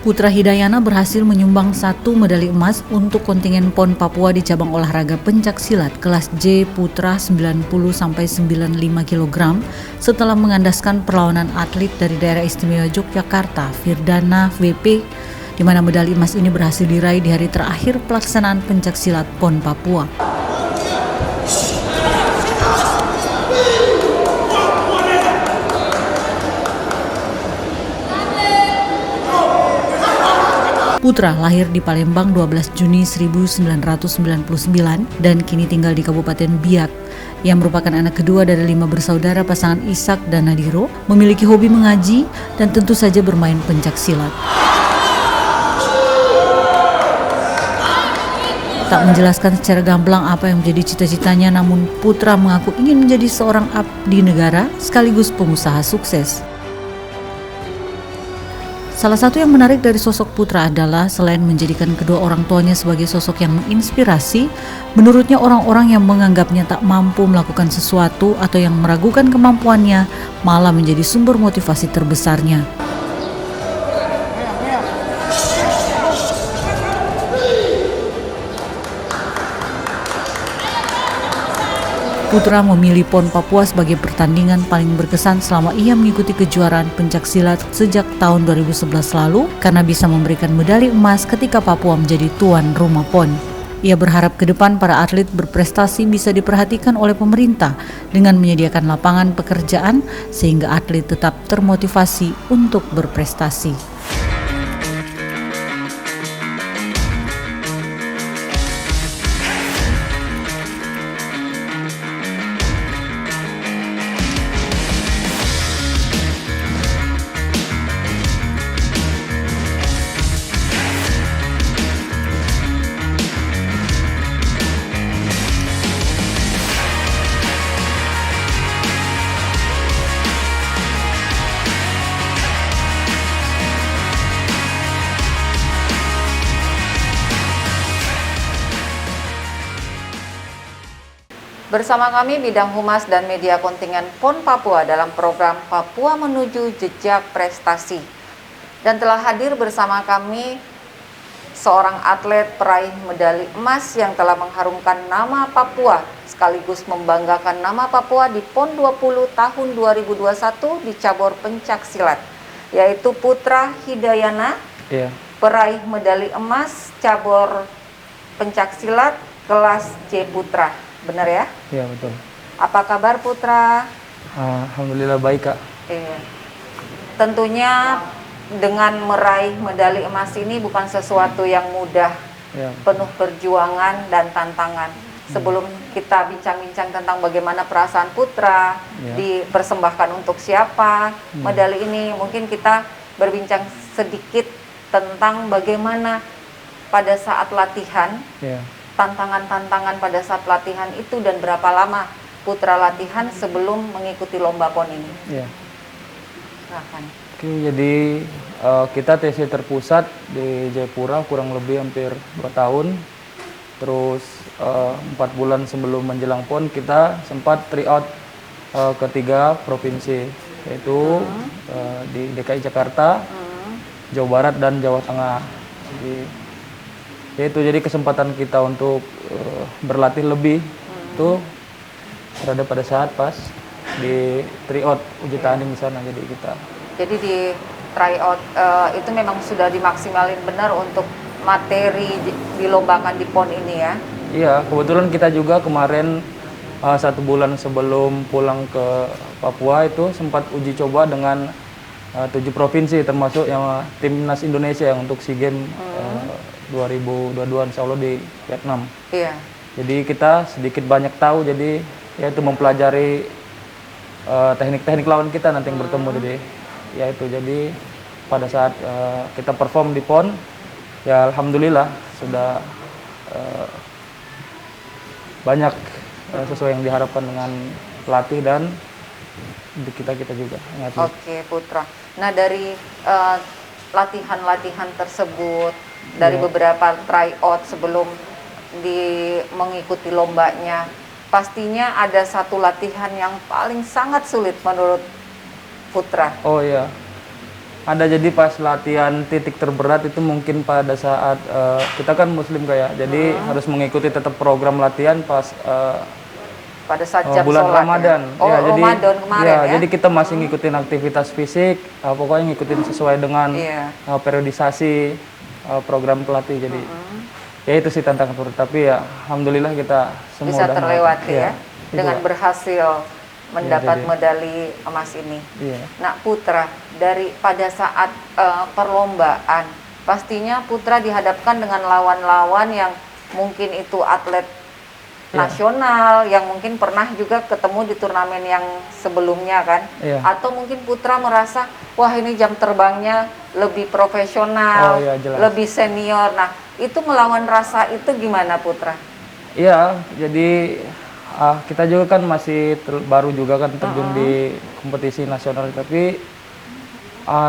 Putra Hidayana berhasil menyumbang 1 medali emas untuk kontingen PON Papua di cabang olahraga pencaksilat kelas J Putra 90-95 kg setelah mengandaskan perlawanan atlet dari daerah istimewa Yogyakarta, Firdana VP, di mana medali emas ini berhasil diraih di hari terakhir pelaksanaan pencaksilat PON Papua. Putra lahir di Palembang 12 Juni 1999 dan kini tinggal di Kabupaten Biak. Ia merupakan anak kedua dari 5 bersaudara pasangan Ishak dan Nadiro, memiliki hobi mengaji dan tentu saja bermain pencaksilat. Tak menjelaskan secara gamblang apa yang menjadi cita-citanya, namun Putra mengaku ingin menjadi seorang abdi negara sekaligus pengusaha sukses. Salah satu yang menarik dari sosok Putra adalah selain menjadikan kedua orang tuanya sebagai sosok yang menginspirasi, menurutnya orang-orang yang menganggapnya tak mampu melakukan sesuatu atau yang meragukan kemampuannya malah menjadi sumber motivasi terbesarnya. Putra memilih PON Papua sebagai pertandingan paling berkesan selama ia mengikuti kejuaraan pencaksilat sejak tahun 2011 lalu karena bisa memberikan medali emas ketika Papua menjadi tuan rumah PON. Ia berharap ke depan para atlet berprestasi bisa diperhatikan oleh pemerintah dengan menyediakan lapangan pekerjaan sehingga atlet tetap termotivasi untuk berprestasi. Bersama kami Bidang Humas dan Media Kontingen PON Papua dalam program Papua Menuju Jejak Prestasi. Dan telah hadir bersama kami seorang atlet peraih medali emas yang telah mengharumkan nama Papua sekaligus membanggakan nama Papua di PON 20 tahun 2021 di cabur pencaksilat, yaitu Putra Hidayana, peraih medali emas cabur pencaksilat kelas J Putra. Benar ya? Iya, betul. Apa kabar Putra? Alhamdulillah baik, Kak. Tentunya dengan meraih medali emas ini bukan sesuatu yang mudah, penuh perjuangan dan tantangan. Sebelum kita bincang-bincang tentang bagaimana perasaan Putra, dipersembahkan untuk siapa medali ini, mungkin kita berbincang sedikit tentang bagaimana pada saat latihan, tantangan-tantangan pada saat latihan itu dan berapa lama Putra latihan sebelum mengikuti lomba PON ini. Silahkan. Oke, jadi kita TC terpusat di Jayapura kurang lebih hampir 2 tahun. Terus 4 bulan sebelum menjelang PON kita sempat tryout ke 3 provinsi, yaitu di DKI Jakarta, Jawa Barat dan Jawa Tengah. Jadi kesempatan kita untuk berlatih lebih itu berada pada saat pas di tryout uji tanding di sana. Jadi di tryout itu memang sudah dimaksimalin benar untuk materi dilombakan di PON ini ya? Iya, kebetulan kita juga kemarin 1 bulan sebelum pulang ke Papua itu sempat uji coba dengan 7 provinsi termasuk yang timnas Indonesia yang untuk SEA Games 2022 insya Allah di Vietnam. Jadi kita sedikit banyak tahu, jadi yaitu mempelajari teknik-teknik lawan kita nanti yang bertemu. Jadi pada saat kita perform di PON, ya alhamdulillah sudah banyak sesuai yang diharapkan dengan pelatih dan kita juga. Oke Putra. Nah dari latihan-latihan tersebut, dari beberapa tryout sebelum mengikuti lombanya, pastinya ada satu latihan yang paling sangat sulit menurut Putra. Oh iya, ada, jadi pas latihan titik terberat itu mungkin pada saat kita kan muslim kayak, jadi harus mengikuti tetap program latihan pas pada saat jam bulan sholat Ramadan. ya? Oh, ya, jadi Ramadan kemarin ya? jadi kita masih ngikutin aktivitas fisik, pokoknya ngikutin sesuai dengan Iya. periodisasi program pelatih. Jadi ya itu sih tantangan berat, tapi ya alhamdulillah kita semua Bisa udah terlewati ya, itu dengan lah. berhasil mendapat jadi- medali emas ini. Iya. Nah Putra, pada saat perlombaan, pastinya Putra dihadapkan dengan lawan-lawan yang mungkin itu atlet nasional, yang mungkin pernah juga ketemu di turnamen yang sebelumnya kan? Iya. Atau mungkin Putra merasa, wah ini jam terbangnya lebih profesional, Oh, iya, jelas. lebih senior. Nah itu melawan rasa itu gimana Putra? Iya, jadi kita juga kan masih baru juga kan terjun di kompetisi nasional, tapi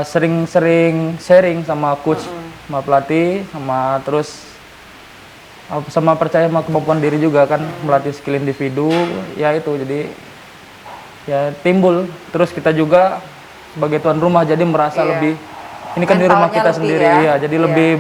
sering-sering sharing sama coach, sama pelatih, sama terus sama percaya sama kemampuan diri juga kan, melatih skill individu, ya itu jadi ya timbul. Terus kita juga sebagai tuan rumah jadi merasa Iya. lebih, ini kan di rumah Mentalnya kita lebih sendiri ya? ya, jadi Iya. lebih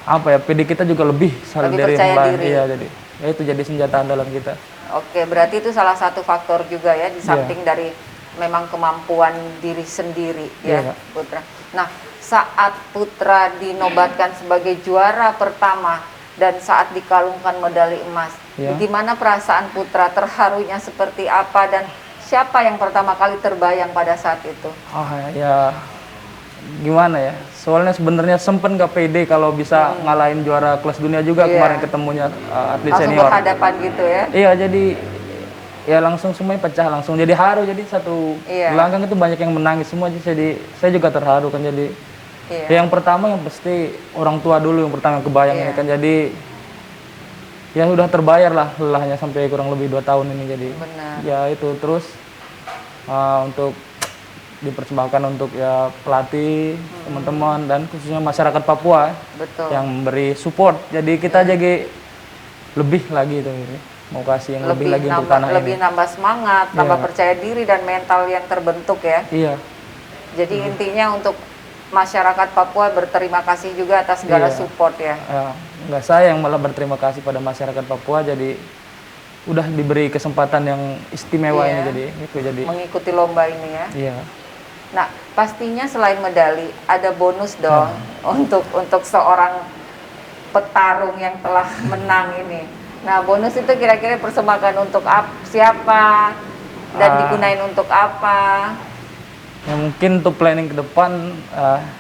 apa ya, PD kita juga lebih Lebih dari percaya yang lain. diri. Iya, jadi ya itu jadi senjata andalan kita. Oke, berarti itu salah satu faktor juga ya, di samping dari memang kemampuan diri sendiri ya, Iya, Kak. Putra. Nah, saat Putra dinobatkan sebagai juara pertama dan saat dikalungkan medali emas, Iya. gimana perasaan Putra? Terharunya seperti apa dan siapa yang pertama kali terbayang pada saat itu? Ya gimana ya, soalnya sebenarnya sempet nggak pede kalau bisa ngalahin juara kelas dunia juga. Iya. Kemarin ketemunya atlet Langsung senior. berhadapan gitu ya? Iya, jadi ya langsung semuanya pecah, langsung jadi haru. Jadi satu Iya. gelanggang itu banyak yang menangis semua, jadi saya juga terharu kan. Jadi Iya. yang pertama yang pasti orang tua dulu yang pertama yang kebayang Iya. ini kan. Jadi ya sudah terbayar lah lelahnya sampai kurang lebih 2 tahun ini. Jadi Benar. ya itu terus untuk dipersembahkan untuk ya pelatih, teman-teman, dan khususnya masyarakat Papua Betul. yang memberi support. Jadi kita jadi lebih lagi itu, mau kasih yang lebih lagi untuk tanah lebih ini. nambah semangat, Iya. nambah percaya diri dan mental yang terbentuk ya. Iya, Jadi intinya untuk masyarakat Papua berterima kasih juga atas segala Iya. support ya. nggak saya yang malah berterima kasih pada masyarakat Papua. Jadi udah diberi kesempatan yang istimewa Iya. ini. Jadi itu jadi. Mengikuti lomba ini ya. Iya. Nah, pastinya selain medali ada bonus dong untuk seorang petarung yang telah menang ini. Nah, bonus itu kira-kira persembahkan untuk siapa dan digunain untuk apa? Ya mungkin untuk planning ke depan,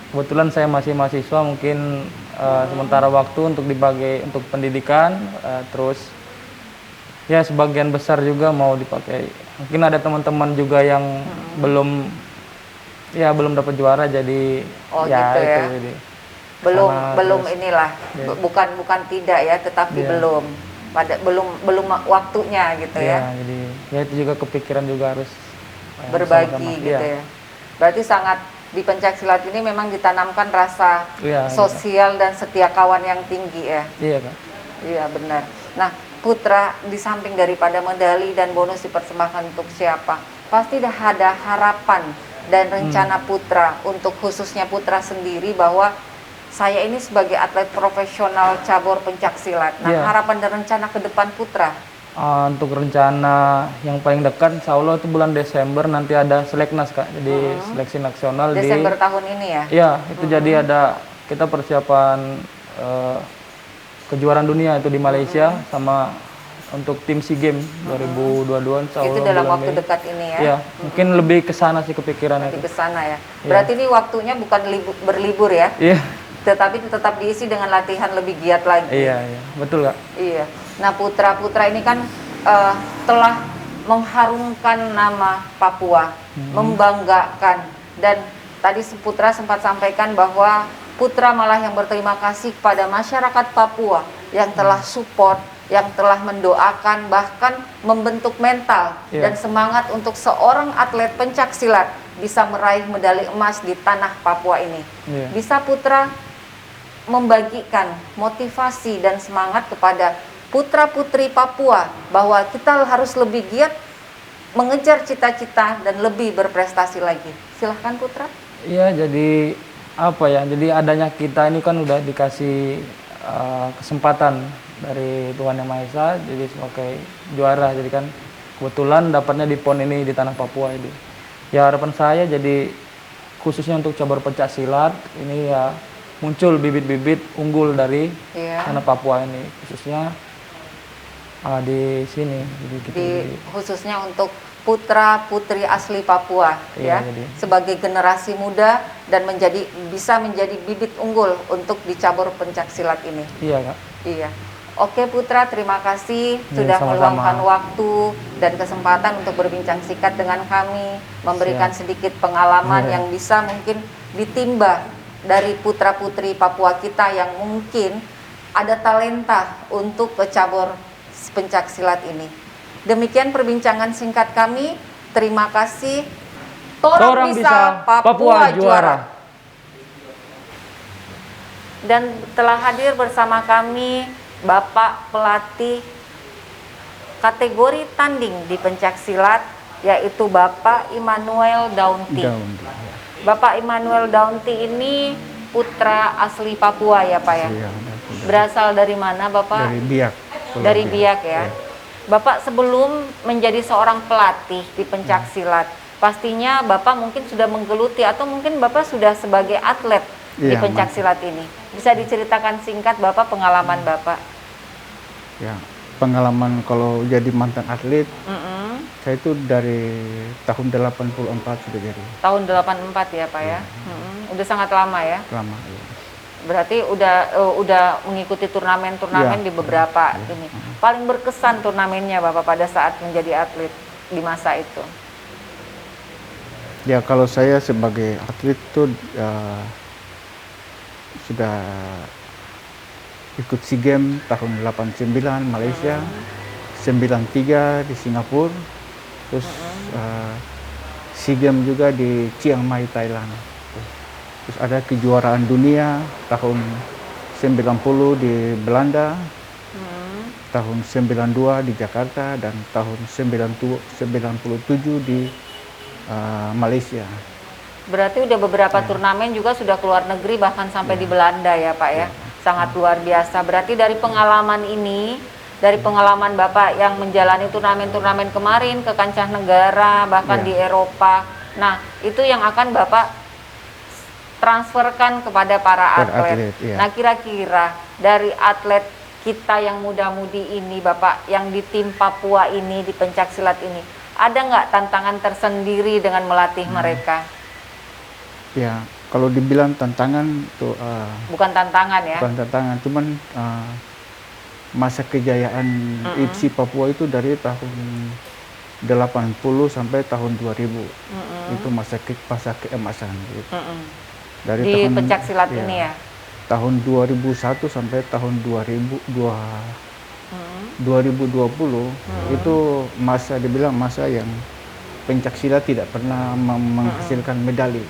kebetulan saya masih mahasiswa, mungkin sementara waktu untuk dibagi untuk pendidikan, terus ya sebagian besar juga mau dipakai. Mungkin ada teman-teman juga yang belum dapat juara, jadi Oh, ya gitu ya. itu jadi. Belum terus- inilah, Iya. bukan tidak ya, tetapi Iya. belum waktunya gitu ya. Ya, jadi ya itu juga kepikiran juga harus Berbagi sama-sama. gitu Iya. ya. Berarti sangat di pencaksilat ini memang ditanamkan rasa Iya, sosial dan setia kawan yang tinggi ya. Iya, Kak. Iya benar. Nah Putra, di samping daripada medali dan bonus dipersembahkan untuk siapa, pasti ada harapan dan rencana Putra untuk khususnya Putra sendiri bahwa saya ini sebagai atlet profesional cabur pencaksilat. Nah Iya. harapan dan rencana ke depan Putra. Untuk rencana yang paling dekat, insya Allah itu bulan Desember nanti ada seleknas, Kak. Jadi seleksi nasional Desember tahun ini ya. Iya, itu jadi ada kita persiapan kejuaraan dunia itu di Malaysia sama untuk tim SEA Games 2022 insya Allah Itu dalam bulan waktu Mei. dekat ini ya. Iya, mungkin lebih ke sana sih kepikiran Nanti itu. ke sana ya. Berarti ini waktunya bukan berlibur ya, Iya, tetapi tetap diisi dengan latihan lebih giat lagi. iya, betul, Kak. Iya. Nah, putra-putra ini kan telah mengharumkan nama Papua, membanggakan, dan tadi Putra sempat sampaikan bahwa Putra malah yang berterima kasih kepada masyarakat Papua yang telah support, yang telah mendoakan, bahkan membentuk mental Iya. dan semangat untuk seorang atlet pencaksilat bisa meraih medali emas di tanah Papua ini. Iya. Bisa Putra membagikan motivasi dan semangat kepada putra-putri Papua bahwa kita harus lebih giat mengejar cita-cita dan lebih berprestasi lagi. Silahkan Putra. Iya, jadi apa ya? Jadi adanya kita ini kan udah dikasih kesempatan dari Tuhan Yang Maha Esa, jadi sebagai juara. Jadi kan kebetulan dapatnya di PON ini di tanah Papua ini. Ya harapan saya jadi khususnya untuk cabur pencak silat ini ya muncul bibit-bibit unggul dari tanah Papua ini, khususnya di sini. Khususnya untuk putra putri asli Papua ya, sebagai generasi muda dan bisa menjadi bibit unggul untuk dicabur pencak silat ini. Iya, Kak. Iya. Oke Putra, terima kasih sudah meluangkan waktu dan kesempatan untuk berbincang singkat dengan kami, memberikan sedikit pengalaman yang bisa mungkin ditimba dari putra putri Papua kita yang mungkin ada talenta untuk cabur pencak silat ini. Demikian perbincangan singkat kami. Terima kasih. Torang bisa Papua juara. Dan telah hadir bersama kami Bapak pelatih kategori tanding di pencak silat, yaitu Bapak Immanuel Daunti. Bapak Immanuel Daunti ini putra asli Papua ya Pak ya? Berasal dari mana Bapak? Dari Biak. Dari Biak ya. Bapak sebelum menjadi seorang pelatih di pencak silat, pastinya Bapak mungkin sudah menggeluti atau mungkin Bapak sudah sebagai atlet di pencak silat ini. Bisa diceritakan singkat Bapak pengalaman Bapak? Ya, pengalaman kalau jadi mantan atlet, saya itu dari tahun 84 sudah jadi. Tahun 84 ya Pak ya? Udah sangat lama ya? Lama, ya. Berarti udah mengikuti turnamen-turnamen di beberapa ini. Paling berkesan turnamennya Bapak pada saat menjadi atlet di masa itu? Ya kalau saya sebagai atlet itu sudah ikut SEA Games tahun 89 Malaysia, 93 di Singapura, terus SEA Games juga di Chiang Mai Thailand. Terus ada kejuaraan dunia tahun 90 di Belanda, tahun 92 di Jakarta, dan tahun 97 di Malaysia. Berarti udah beberapa turnamen juga sudah keluar negeri, bahkan sampai di Belanda ya Pak ya. Sangat luar biasa. Berarti dari pengalaman ini, dari pengalaman Bapak yang menjalani turnamen-turnamen kemarin ke kancah negara, bahkan di Eropa. Nah, itu yang akan Bapak transferkan kepada para atlet. Nah, kira-kira dari atlet kita yang muda-mudi ini, Bapak, yang di tim Papua ini, di pencak silat ini, ada nggak tantangan tersendiri dengan melatih mereka? Ya, kalau dibilang tantangan tuh bukan tantangan ya? Bukan tantangan, cuman masa kejayaan IPSI Papua itu dari tahun 80 sampai tahun 2000. Itu masa keemasan gitu. Dari di tahun, pencak silat ini ya? Tahun 2001 sampai tahun 2020 itu dibilang masa yang pencak silat tidak pernah menghasilkan medali.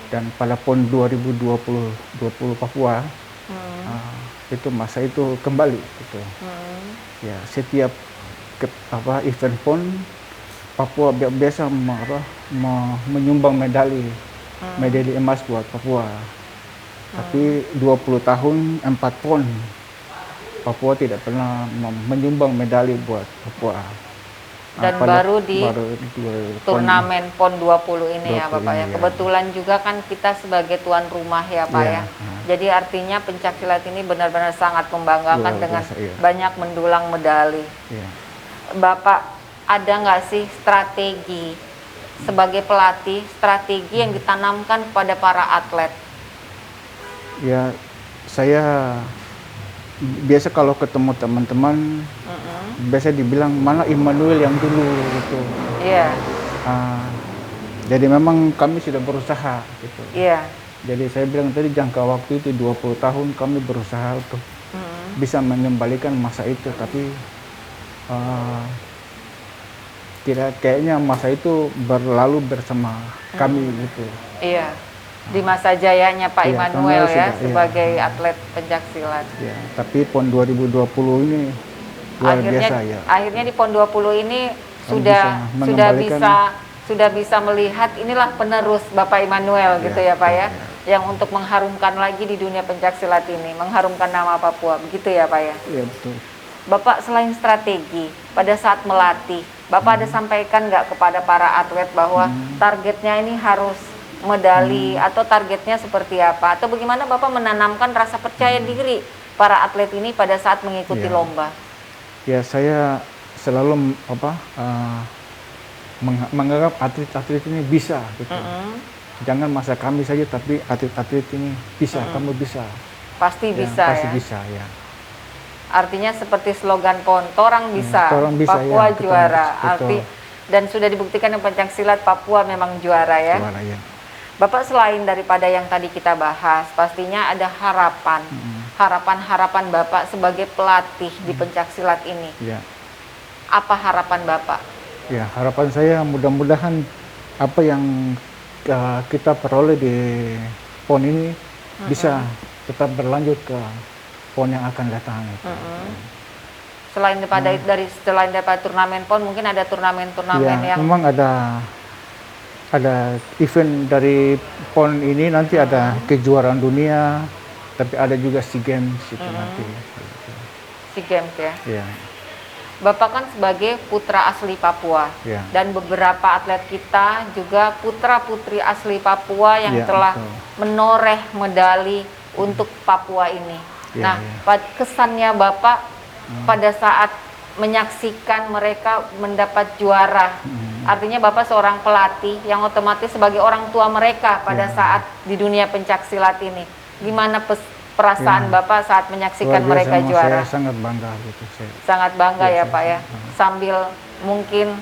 Dan pada PON 2020 Papua itu masa itu kembali gitu. Ya, setiap event PON Papua biasa menyumbang medali emas buat Papua. Tapi 20 tahun 4 PON Papua tidak pernah menyumbang medali buat Papua. Dan baru di turnamen PON 20 ini ya Bapak ya. Kebetulan juga kan kita sebagai tuan rumah ya Pak ya. Jadi artinya pencak silat ini benar-benar sangat membanggakan dengan banyak mendulang medali. Bapak, ada nggak sih strategi sebagai pelatih, strategi yang ditanamkan kepada para atlet? Ya, saya biasa kalau ketemu teman-teman biasa dibilang mana Immanuel yang dulu gitu. Iya. Jadi memang kami sudah berusaha gitu. Iya. Jadi saya bilang tadi jangka waktu itu 20 tahun kami berusaha untuk bisa mengembalikan masa itu, tapi tidak, kayaknya masa itu berlalu bersama kami gitu. Iya. Di masa jayanya Pak Immanuel ya sebagai atlet pencak silat. Ya, tapi PON 2020 ini luar biasa ya. Akhirnya di PON 20 ini sudah bisa sudah bisa melihat inilah penerus Bapak Immanuel gitu ya Pak ya, yang untuk mengharumkan lagi di dunia pencaksilat ini, mengharumkan nama Papua, begitu ya Pak ya? Iya betul. Bapak selain strategi, pada saat melatih, Bapak ada sampaikan nggak kepada para atlet bahwa targetnya ini harus medali atau targetnya seperti apa? Atau bagaimana Bapak menanamkan rasa percaya diri para atlet ini pada saat mengikuti lomba? Ya saya selalu menganggap atlet-atlet ini bisa gitu. Jangan masa kami saja, tapi atlet-atlet ini bisa, kamu bisa. Pasti bisa pasti ya? bisa ya. Artinya seperti slogan PON, Torang bisa, Papua ya, juara. betul. Dan sudah dibuktikan yang pencaksilat Papua memang juara ya. Juara, ya. Bapak selain daripada yang tadi kita bahas, pastinya ada harapan. Harapan-harapan Bapak sebagai pelatih di pencaksilat ini. Ya. Apa harapan Bapak? Ya, harapan saya mudah-mudahan apa yang kita peroleh di PON ini bisa tetap berlanjut ke PON yang akan datang. Selain daripada turnamen PON, mungkin ada turnamen-turnamen yang memang ada event dari PON ini, nanti ada kejuaraan dunia, tapi ada juga SEA Games itu nanti. SEA Games ya. Ya. Bapak kan sebagai putra asli Papua, dan beberapa atlet kita juga putra-putri asli Papua yang telah menoreh medali untuk Papua ini. Kesannya Bapak pada saat menyaksikan mereka mendapat juara, artinya Bapak seorang pelatih yang otomatis sebagai orang tua mereka pada saat di dunia pencaksilat ini. Gimana perasaan Bapak saat menyaksikan mereka juara? Saya sangat bangga gitu. Sangat bangga ya Pak ya. Sambil mungkin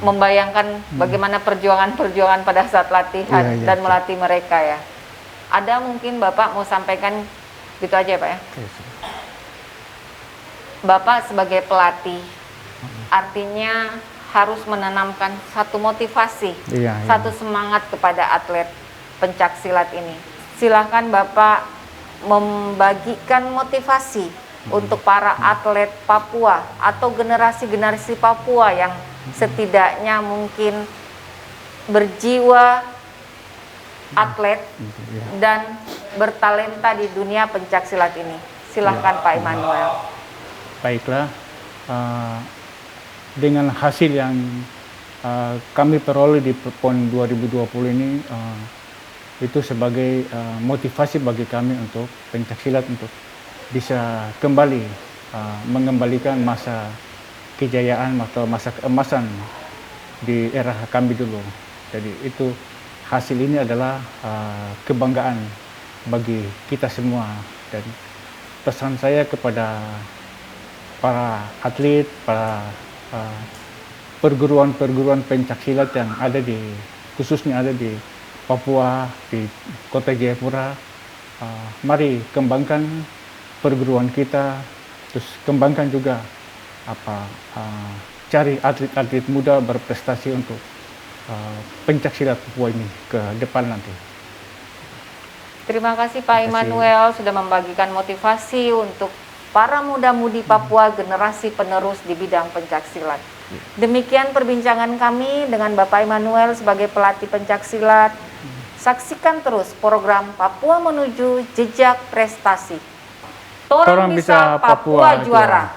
membayangkan bagaimana perjuangan-perjuangan pada saat latihan dan melatih mereka ya. Ada mungkin Bapak mau sampaikan gitu aja ya Pak ya? Bapak sebagai pelatih artinya harus menanamkan satu motivasi, satu semangat kepada atlet pencaksilat ini. Silahkan Bapak membagikan motivasi untuk para atlet Papua atau generasi-generasi Papua yang setidaknya mungkin berjiwa atlet dan bertalenta di dunia pencaksilat ini. Silahkan Pak Immanuel. Baiklah, dengan hasil yang kami peroleh di PON 2020 ini, itu sebagai motivasi bagi kami untuk pencaksilat untuk bisa kembali mengembalikan masa kejayaan atau masa keemasan di era kami dulu. Jadi itu hasil ini adalah kebanggaan bagi kita semua, dan pesan saya kepada para atlet, para perguruan-perguruan pencaksilat yang ada khususnya ada di Papua, di Kota Jayapura, mari kembangkan perguruan kita, terus kembangkan juga cari atlet-atlet muda berprestasi untuk pencaksilat Papua ini ke depan nanti. Terima kasih Pak Immanuel sudah membagikan motivasi untuk para muda-mudi Papua generasi penerus di bidang pencaksilat. Demikian perbincangan kami dengan Bapak Immanuel sebagai pelatih pencaksilat. Saksikan terus program Papua Menuju Jejak Prestasi. Torang bisa Papua juara.